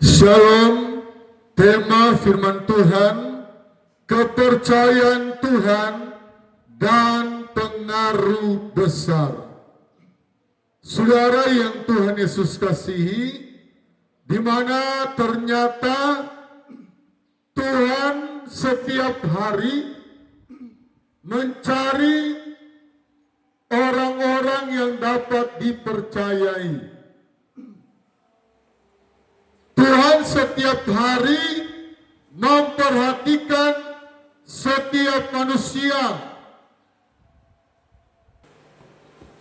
Shalom, tema firman Tuhan, kepercayaan Tuhan dan pengaruh besar. Saudara yang Tuhan Yesus kasihi, di mana ternyata Tuhan setiap hari mencari orang-orang yang dapat dipercayai. Tuhan setiap hari memperhatikan setiap manusia.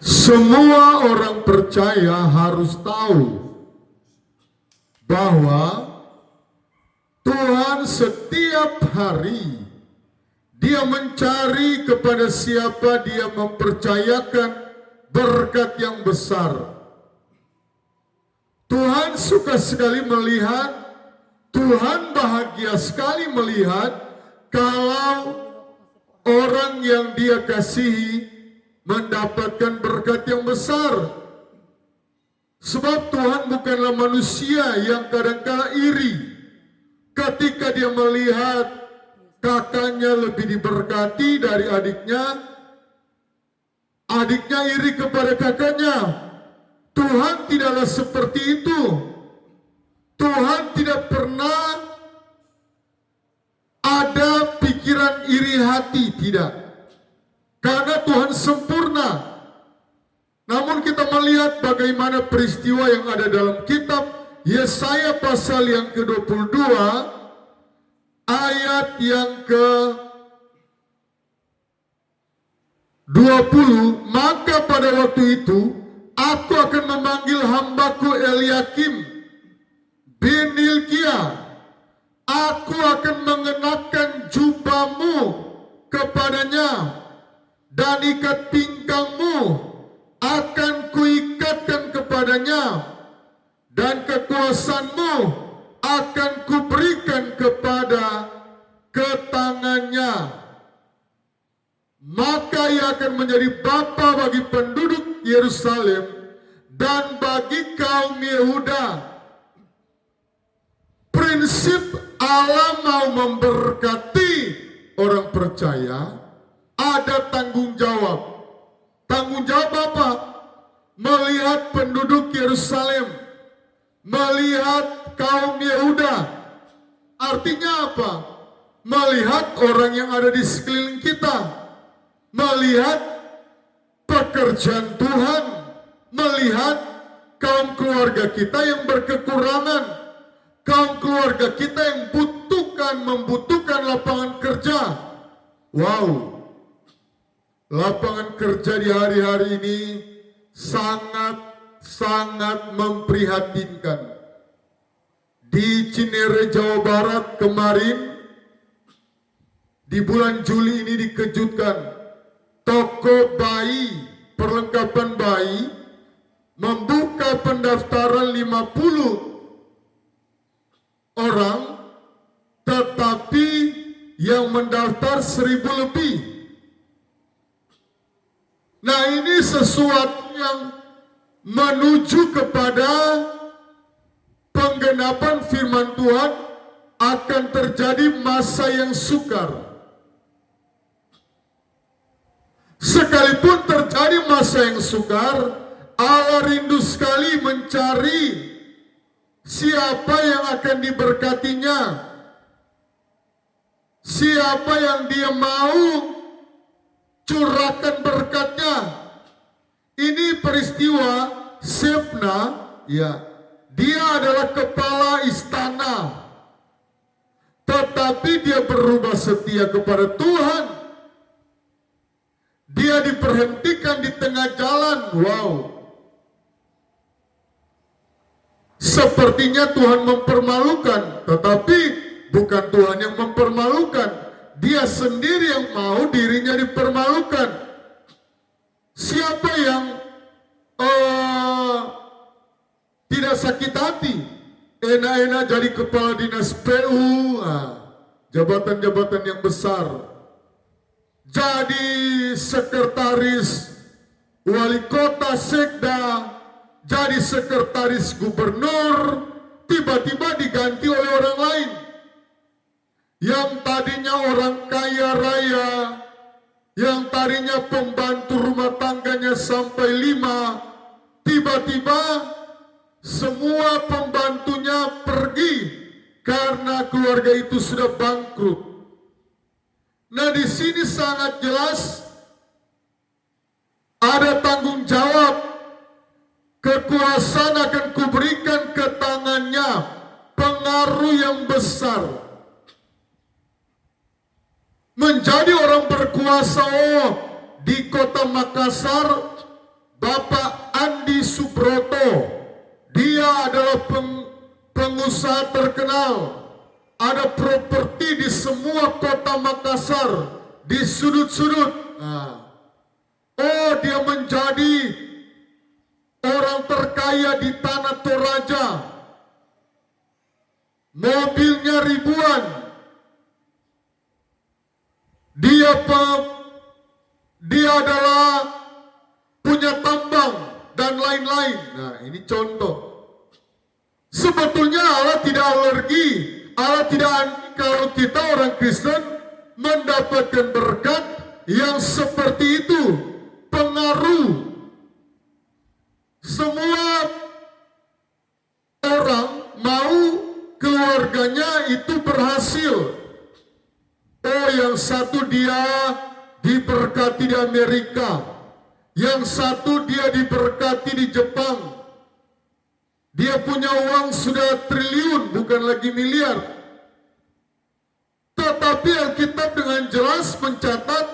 Semua orang percaya harus tahu bahwa Tuhan setiap hari Dia mencari kepada siapa Dia mempercayakan berkat yang besar. Tuhan suka sekali melihat, Tuhan bahagia sekali melihat kalau orang yang Dia kasihi mendapatkan berkat yang besar. Sebab Tuhan bukanlah manusia yang kadang-kala iri ketika Dia melihat kakaknya lebih diberkati dari adiknya, adiknya iri kepada kakaknya. Tuhan tidaklah seperti itu. Tuhan tidak pernah ada pikiran iri hati, tidak. Karena Tuhan sempurna. Namun kita melihat bagaimana peristiwa yang ada dalam kitab Yesaya pasal yang ke-22, ayat yang ke-20, maka pada waktu itu aku akan memanggil hambaku Eliakim bin Hilkiah. Aku akan mengenakan jubahmu kepadanya dan ikat pingkangmu akan kuikatkan kepadanya dan kekuasaanmu akan kuberikan kepada ketangannya. Maka ia akan menjadi bapa bagi penduduk Yerusalem dan bagi kaum Yehuda. Prinsip Allah mau memberkati orang percaya, ada tanggung jawab. Tanggung jawab apa? Melihat penduduk Yerusalem, melihat kaum Yehuda. Artinya apa? Melihat orang yang ada di sekeliling kita, melihat pekerjaan Tuhan, melihat kaum keluarga kita yang berkekurangan, kaum keluarga kita yang membutuhkan lapangan kerja. Wow, lapangan kerja di hari-hari ini sangat memprihatinkan. Di Cinere, Jawa Barat kemarin, di bulan Juli ini dikejutkan. Toko bayi, perlengkapan bayi, membuka pendaftaran 50 orang, tetapi yang mendaftar 1000 lebih. Nah, ini sesuatu yang menuju kepada penggenapan firman Tuhan, akan terjadi masa yang sukar. Sekalipun terjadi masa yang sukar, Allah rindu sekali mencari siapa yang akan diberkatinya, siapa yang Dia mau curahkan berkatnya. Ini peristiwa Shebna, ya, dia adalah kepala istana, tetapi dia berubah setia kepada Tuhan. Dia diperhentikan di tengah jalan. Wow. Sepertinya Tuhan mempermalukan, tetapi bukan Tuhan yang mempermalukan. Dia sendiri yang mau dirinya dipermalukan. Siapa yang tidak sakit hati? Enak-enak jadi kepala dinas PU, jabatan-jabatan yang besar. Jadi sekretaris wali kota Sekda, jadi sekretaris gubernur, tiba-tiba diganti yang tadinya orang kaya raya, yang tadinya pembantu rumah tangganya sampai 5, tiba-tiba semua pembantunya pergi karena keluarga itu sudah bangkrut. Nah, di sini sangat jelas ada tanggung jawab. Kekuasaan akan kuberikan ke tangannya, pengaruh yang besar. Menjadi orang berkuasa di kota Makassar, Bapak Andi Subroto. Dia adalah pengusaha terkenal. Ada properti di semua kota Makassar, di sudut-sudut. Dia menjadi orang terkaya di Tanah Toraja. Mobilnya ribuan. Dia adalah punya tambang dan lain-lain. Nah, ini contoh. Sebetulnya Allah tidak alergi, Allah tidak anti kalau kita orang Kristen mendapatkan berkat yang seperti itu. Pengaruh. Semua orang mau keluarganya itu berhasil. Yang satu dia diberkati di Amerika, yang satu dia diberkati di Jepang. Dia punya uang sudah triliun, bukan lagi miliar. Tetapi Alkitab dengan jelas mencatat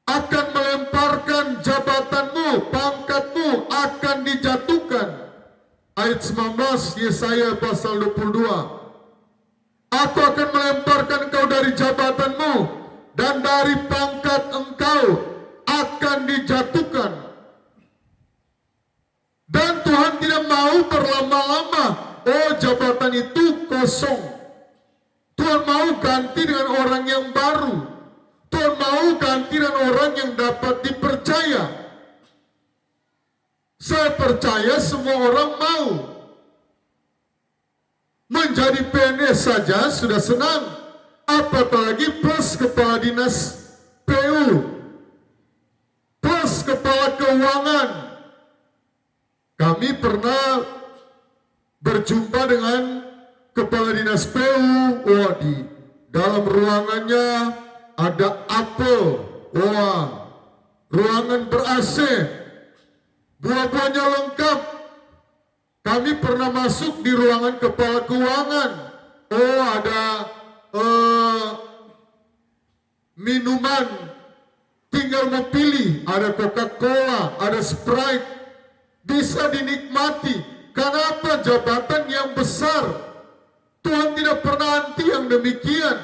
akan melemparkan jabatanmu, pangkatmu akan dijatuhkan. Ayat 19 Yesaya pasal 22. Aku akan melemparkan engkau dari jabatanmu, dan dari pangkat engkau akan dijatuhkan. Dan Tuhan tidak mau berlama-lama. Jabatan itu kosong. Tuhan mau ganti dengan orang yang baru. Tuhan mau ganti dengan orang yang dapat dipercaya. Saya percaya semua orang mau. Menjadi PNS saja sudah senang, apalagi plus kepala dinas PU, plus kepala keuangan. Kami pernah berjumpa dengan kepala dinas PU. Di dalam ruangannya ada apel, ruangan ber-AC, buah-buahnya lengkap. Kami pernah masuk di ruangan kepala keuangan. Ada minuman, tinggal mau pilih. Ada Coca-Cola, ada Sprite, bisa dinikmati. Kenapa? Jabatan yang besar. Tuhan tidak pernah anti yang demikian.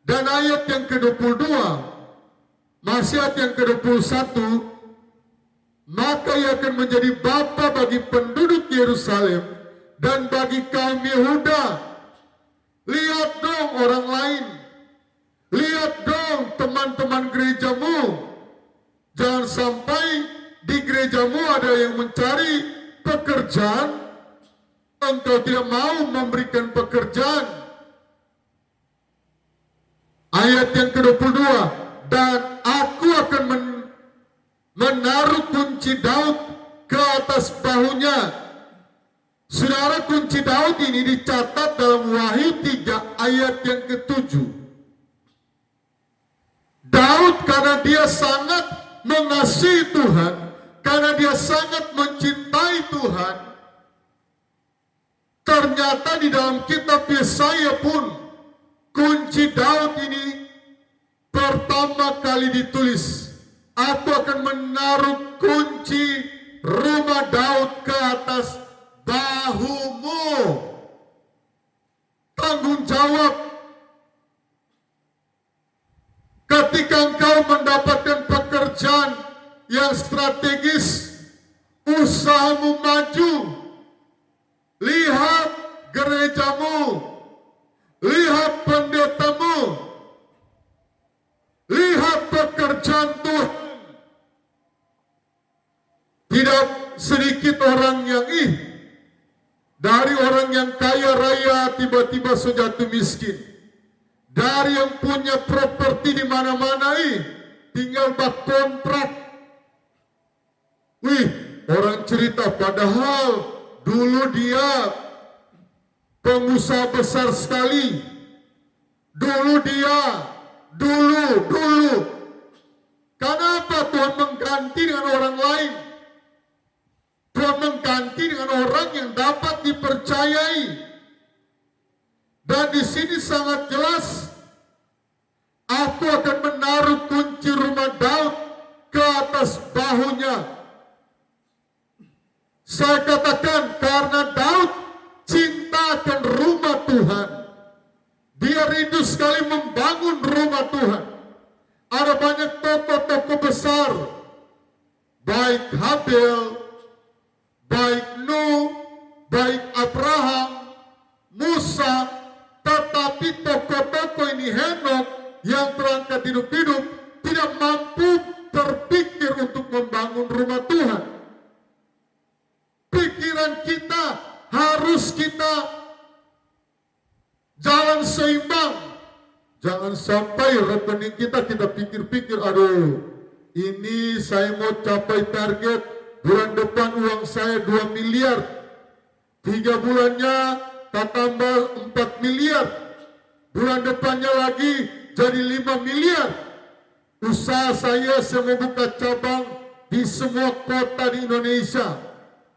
Dan ayat yang ke-22, masih ayat yang ke-21, maka ia akan menjadi bapa bagi penduduk Yerusalem dan bagi kaum Yehuda. Lihat dong orang lain, lihat dong teman-teman gerejamu. Jangan sampai di gerejamu ada yang mencari pekerjaan, engkau tidak mau memberikan pekerjaan. Ayat yang ke-22, dan aku akan menaruh kunci Daud ke atas bahunya. Saudara, kunci Daud ini dicatat dalam Wahyu 3 ayat yang ke-7. Daud karena dia sangat mengasihi Tuhan, karena dia sangat mencintai Tuhan, ternyata di dalam kitab Yesaya pun kunci Daud ini pertama kali ditulis. Aku akan menaruh kunci rumah Daud ke atas bahumu. Tanggung jawab. Ketika engkau mendapatkan pekerjaan yang strategis, usahamu maju, lihat gerejamu, lihat pendetamu, lihat pekerjaan Tuhan. Tidak sedikit orang yang dari orang yang kaya raya tiba-tiba jatuh miskin. Dari yang punya properti di mana-mana tinggal bak kontrak. Wih, orang cerita padahal dulu dia pengusaha besar sekali. Dulu. Kenapa Tuhan mengganti dengan orang lain? Tuhan mengganti dengan orang yang dapat dipercayai. Dan di sini sangat jelas, aku akan menaruh kunci rumah Daud ke atas bahunya. Saya katakan karena Daud cinta akan rumah Tuhan. Dia rindu sekali membangun rumah Tuhan. Ada banyak tokoh-tokoh besar, baik Habel, baik Nuh, baik Abraham, Musa, tetapi tokoh-tokoh ini Henok yang terangkat hidup-hidup tidak mampu terpikir untuk membangun rumah Tuhan. Pikiran kita harus kita jalan seimbang. Jangan sampai rekening kita pikir-pikir, aduh, ini saya mau capai target bulan depan uang saya 2 miliar. 3 bulannya tak tambah 4 miliar. Bulan depannya lagi jadi 5 miliar. Usaha saya mau buka cabang di semua kota di Indonesia.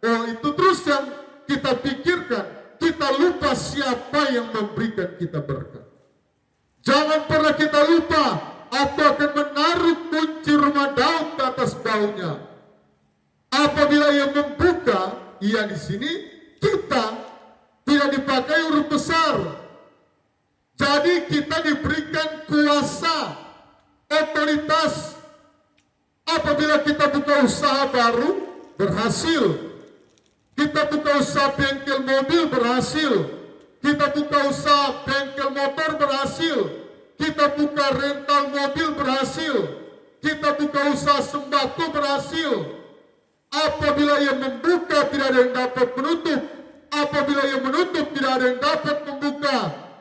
Oh, itu terus yang kita pikirkan. Kita lupa siapa yang memberikan kita berkat. Jangan pernah kita lupa, aku akan menaruh kunci rumah Daud ke atas bahunya. Apabila ia membuka, ia di sini kita tidak dipakai huruf besar. Jadi kita diberikan kuasa, otoritas. Apabila kita buka usaha baru, berhasil. Kita buka usaha bengkel mobil, berhasil. Kita buka usaha bengkel motor, berhasil. Kita buka rental mobil, berhasil. Kita buka usaha sembako, berhasil. Apabila ia membuka, tidak ada yang dapat menutup. Apabila ia menutup, tidak ada yang dapat membuka.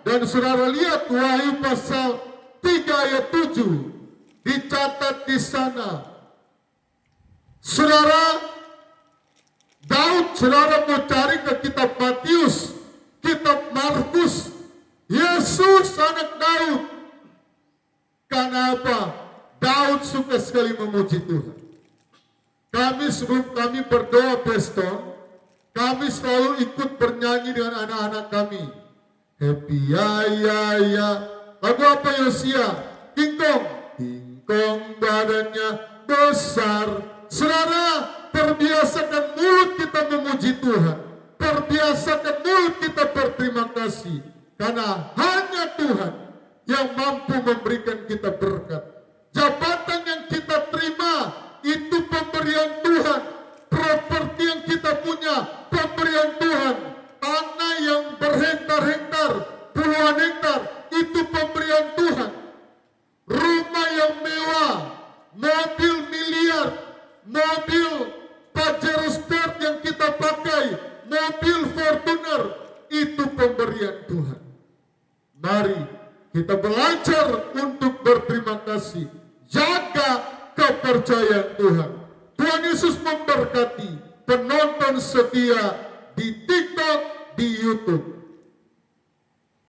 Dan saudara lihat Wahyu pasal 3 ayat 7 dicatat di sana. Saudara, Daud, saudara mau cari ke kitab Matius, kitab Markus, Yesus anak Daud. Kenapa? Daud suka sekali memuji Tuhan. Sebelum kami berdoa Peston, kami selalu ikut bernyanyi dengan anak-anak kami. Happy ya. Lagu apa Yosia? Kingkong. Kingkong badannya besar. Saudara, perbiasakan mulut kita memuji Tuhan. Perbiasakan mulut kita berterima kasih. Karena hanya Tuhan yang mampu memberikan kita berkat. Jabatan yang kita terima itu pemberian Tuhan. Properti yang kita punya pemberian Tuhan. Tanah yang berhektar-hektar, puluhan hektar, itu pemberian Tuhan. Rumah yang mewah, mobil miliar, mobil Pajero Sport yang kita pakai, mobil Fortuner, itu pemberian Tuhan. Mari kita belajar untuk berterima kasih. Jaga kepercayaan Tuhan. Tuhan Yesus memberkati penonton setia di TikTok, di YouTube.